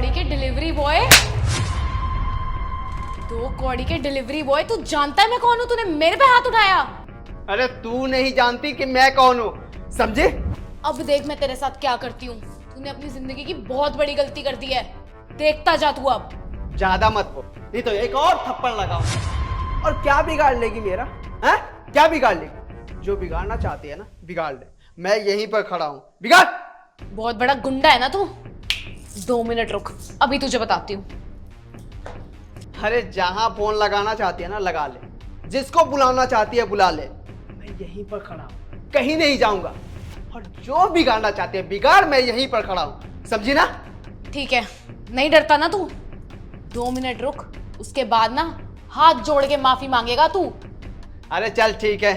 कौड़ी के delivery boy, 2 कौड़ी के डिलीवरी बॉय। तू जानता है मैं कौन हूँ? तूने मेरे पे हाथ उठाया। अरे तू नहीं जानती कि मैं कौन हूँ, समझे? अब देख मैं तेरे साथ क्या करती हूँ। तूने अपनी जिंदगी की बहुत बड़ी गलती कर दी है, देखता जा तू अब। ज्यादा मत बोल, नहीं तो एक और थप्पड़ लगाओ। और क्या बिगाड़ लेगी मेरा? हैं? क्या बिगाड़ लेगी? जो बिगाड़ना चाहती है ना बिगाड़ ले, मैं यहीं पर खड़ा हूँ, बिगाड़। बहुत बड़ा गुंडा है ना तू। 2 मिनट रुक, अभी तुझे बताती हूँ। अरे जहां फोन लगाना चाहती है ना लगा ले, जिसको बुलाना चाहती है बुला ले, मैं यहीं पर खड़ा हूं, कहीं नहीं जाऊंगा। और जो बिगाड़ना चाहती है बिगाड़, मैं यहीं पर खड़ा हूं, समझी ना? ठीक है, नहीं डरता ना तू? 2 मिनट रुक, उसके बाद ना हाथ जोड़ के माफी मांगेगा तू। अरे चल ठीक है।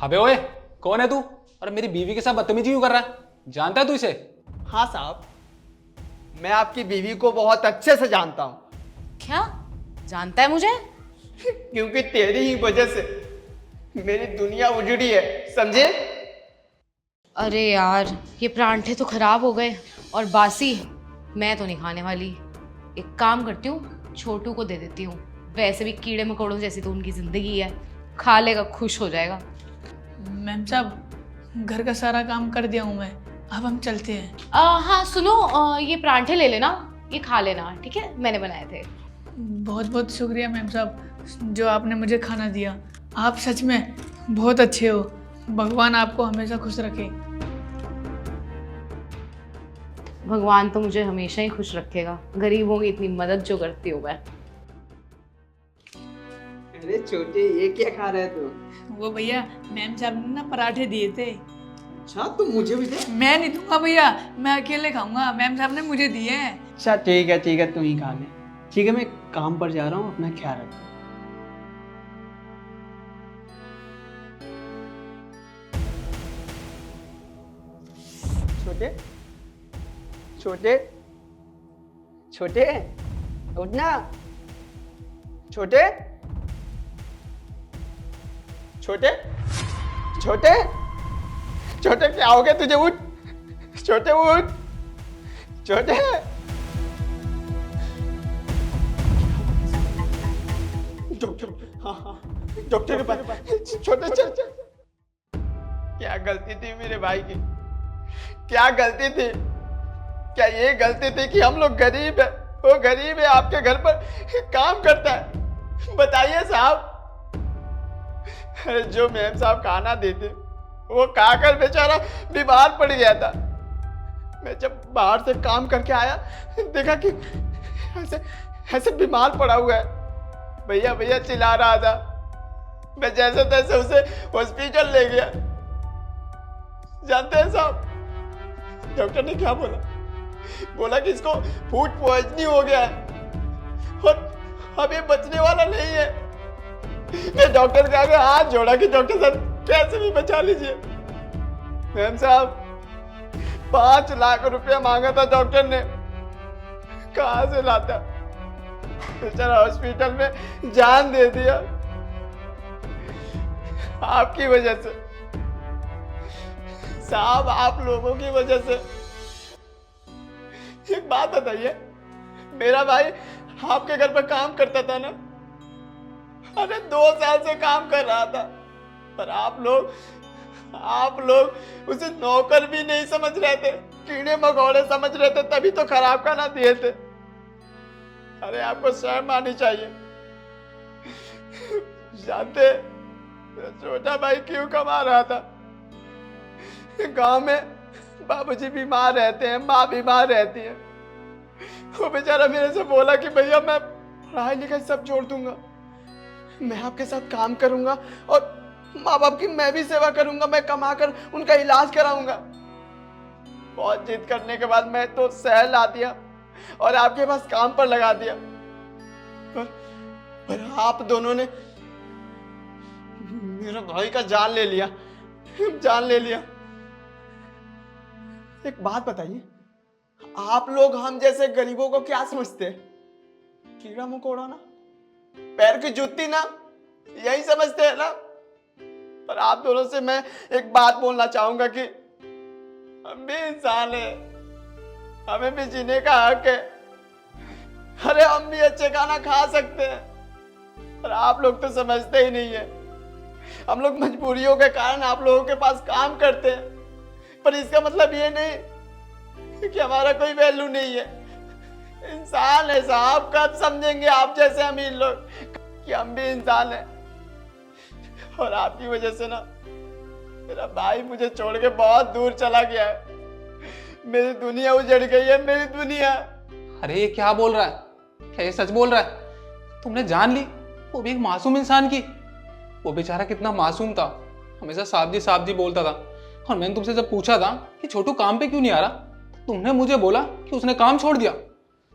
अबे ओए, कौन है तू? और मेरी बीवी के साथ बदतमीजी क्यों कर रहा है? जानता है तू इसे? हाँ साहब, मैं आपकी बीवी को बहुत अच्छे से जानता हूं। क्या जानता है मुझे? क्योंकि तेरी ही वजह से मेरी दुनिया उजड़ी है, समझे? अरे यार, ये परांठे तो खराब हो गए और बासी। मैं तो नहीं खाने वाली। एक काम करती हूँ, छोटू को दे देती हूँ। वैसे भी कीड़े मकोड़ों जैसी तो उनकी जिंदगी है, खा लेगा, खुश हो जाएगा। मैम साहब, घर का सारा काम कर दिया हूँ मैं, अब हम चलते हैं। हाँ सुनो, ये परांठे ले लेना, ये खा लेना, ठीक है? मैंने बनाए थे। बहुत बहुत शुक्रिया मैम साहब, जो आपने मुझे खाना दिया। आप सच में बहुत अच्छे हो। भगवान आपको हमेशा खुश रखे। भगवान तो मुझे हमेशा ही खुश रखेगा, गरीबों की इतनी मदद जो करती हूँ मैं। अरे छोटे, ये क्या खा रहे तू? वो भैया मैम साहब ने ना पराठे दिए थे। अच्छा, तू मुझे भी दे। मैं नहीं दूंगा भैया, मैं अकेले खाऊंगा। मैम साहब ने मुझे दिए हैं। अच्छा ठीक है, तू ही खा ले। ठीक है, मैं काम पर जा रहा हूँ, अपना ख्याल रख। छोटे छोटे छोटे, उठना। छोटे छोटे छोटे छोटे, क्या हो गया तुझे? उठ छोटे, उठ छोटे। डॉक्टर, हाँ डॉक्टर के पास। छोटे चल चल। क्या गलती थी मेरे भाई की? क्या गलती थी? क्या ये गलती थी कि हम लोग गरीब है? वो गरीब है, आपके घर पर काम करता है। बताइए साहब। अरे जो मैम साहब खाना देते, वो खाकर बेचारा बीमार पड़ गया था। मैं जब बाहर से काम करके आया, देखा कि ऐसे ऐसे बीमार पड़ा हुआ है। भैया भैया चिल्ला रहा था। मैं जैसे तैसे उसे हॉस्पिटल ले गया। जानते हैं साहब, डॉक्टर ने क्या बोला? बोला कि इसको फूड पॉइजनिंग हो गया है और अब ये बचने वाला नहीं है। मैं डॉक्टर के आगे हाथ जोड़ा कि डॉक्टर साहब कैसे भी बचा लीजिए। मैम साहब, 5 लाख रुपया मांगा था डॉक्टर ने, कहां से लाता? बेचारा हॉस्पिटल में जान दे दिया आपकी वजह से साहब, आप लोगों की वजह से। एक बात बताइए, मेरा भाई आपके घर पर काम करता था ना? अरे 2 साल से काम कर रहा था, पर आप लोग उसे नौकर भी नहीं समझ रहे थे, कीड़े मकोड़े समझ रहे थे, तभी तो खराब खाना दिए थे। अरे आपको शर्म आनी चाहिए। जानते छोटा भाई क्यों कमा रहा था? गांव में बाबूजी बीमार रहते हैं, माँ बीमार रहती है। वो बेचारा मेरे से बोला कि भैया मैं पढ़ाई लिखाई सब छोड़ दूंगा, मैं आपके साथ काम करूंगा और माँ बाप की मैं भी सेवा करूंगा, मैं कमा कर उनका इलाज कराऊंगा। बहुत जिद करने के बाद मैं तो शहर ला दिया और आपके पास काम पर लगा दिया। पर आप दोनों ने मेरे भाई का जान ले लिया, जान ले लिया। एक बात बताइए, आप लोग हम जैसे गरीबों को क्या समझते हैं? कीड़ा मकोड़ा ना, पैर की जुत्ती ना, यही समझते हैं ना? पर आप दोनों से मैं एक बात बोलना चाहूंगा कि हम भी इंसान हैं, हमें भी जीने का हक है। अरे हम भी अच्छे खाना खा सकते हैं, पर आप लोग तो समझते ही नहीं है। हम लोग मजबूरियों के कारण आप लोगों के पास काम करते हैं, पर इसका मतलब ये नहीं कि हमारा कोई वैल्यू नहीं है। इंसान है साहब, कब समझेंगे आप जैसे अमीर लोग कि हम भी इंसान हैं। और आपकी वजह से ना मेरा भाई मुझे छोड़ के बहुत दूर चला गया है। मेरी दुनिया उजड़ गई है, मेरी दुनिया। अरे ये क्या बोल रहा है? क्या ये सच बोल रहा है? तुमने जान ली, वो भी एक मासूम इंसान की। वो बेचारा कितना मासूम था, हमेशा साहब जी बोलता था। और मैंने तुमसे जब पूछा था कि छोटू काम पे क्यों नहीं आ रहा, तुमने मुझे बोला कि उसने काम छोड़ दिया।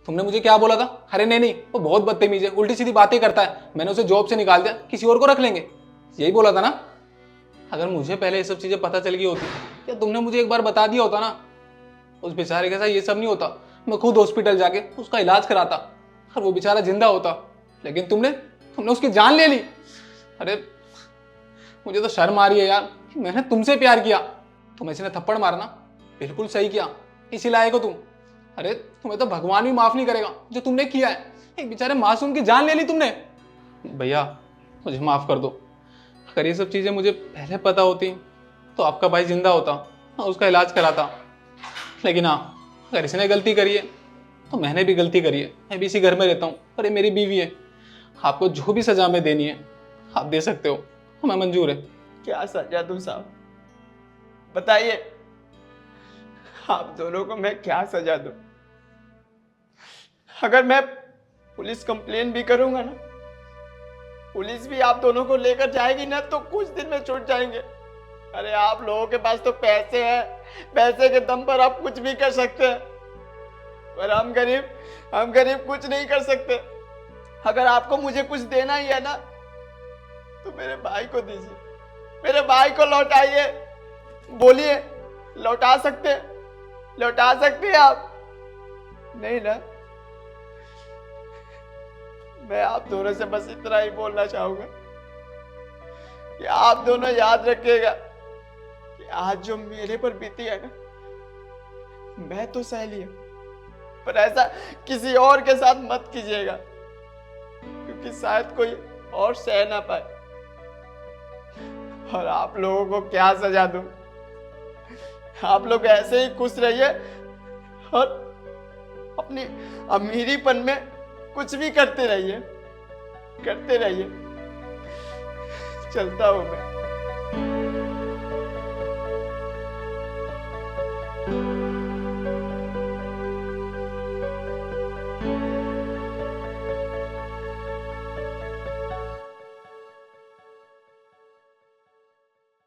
तुमने मुझे क्या बोला था? अरे नहीं, वो बहुत बदतमीज है, उल्टी सीधी बातें करता है, मैंने उसे जॉब से निकाल दिया, किसी और को रख लेंगे, यही बोला था ना? अगर मुझे पहले ये सब चीजें पता चल गई होती, क्या तुमने मुझे एक बार बता दिया होता ना? उस बेचारे के साथ ये सब नहीं होता, मैं खुद हॉस्पिटल जाके उसका इलाज कराता और वो बेचारा जिंदा होता। लेकिन तुमने उसकी जान ले ली। अरे मुझे तो शर्म आ रही है यार कि मैंने तुमसे प्यार किया। तुम ऐसे ने थप्पड़ मारना बिल्कुल सही किया, इसी लायक हो तुम। अरे तुम्हें तो भगवान भी माफ नहीं करेगा जो तुमने किया है। एक बेचारे मासूम की जान ले ली तुमने। भैया मुझे माफ कर दो। अगर ये सब चीजें मुझे पहले पता होती तो आपका भाई जिंदा होता, मैं उसका इलाज कराता। लेकिन हाँ, अगर इसने गलती करी है तो मैंने भी गलती करी है। मैं भी इसी घर में रहता हूँ और ये मेरी बीवी है। आपको जो भी सजा में देनी है आप दे सकते हो, हमें मंजूर है। क्या सजा दूं साहब, बताइए आप दोनों को मैं क्या सजा दूं? अगर मैं पुलिस कंप्लेन भी करूंगा ना, पुलिस भी आप दोनों को लेकर जाएगी ना, तो कुछ दिन में छूट जाएंगे। अरे आप लोगों के पास तो पैसे हैं, पैसे के दम पर आप कुछ भी कर सकते हैं, पर हम गरीब कुछ नहीं कर सकते। अगर आपको मुझे कुछ देना ही है ना, तो मेरे भाई को दीजिए, मेरे भाई को लौटाइए। बोलिए, लौटा सकते हैं आप? नहीं ना? मैं आप दोनों से बस इतना ही बोलना चाहूंगा कि आप दोनों याद रखिएगा कि आज जो मेरे पर बीती है ना, मैं तो सह लिया, पर ऐसा किसी और के साथ मत कीजिएगा, क्योंकि शायद कोई और सह ना पाए। और आप लोगों को क्या सजा दूं? आप लोग ऐसे ही खुश रहिए और अपनी अमीरीपन में कुछ भी करते रहिए। चलता हूं मैं।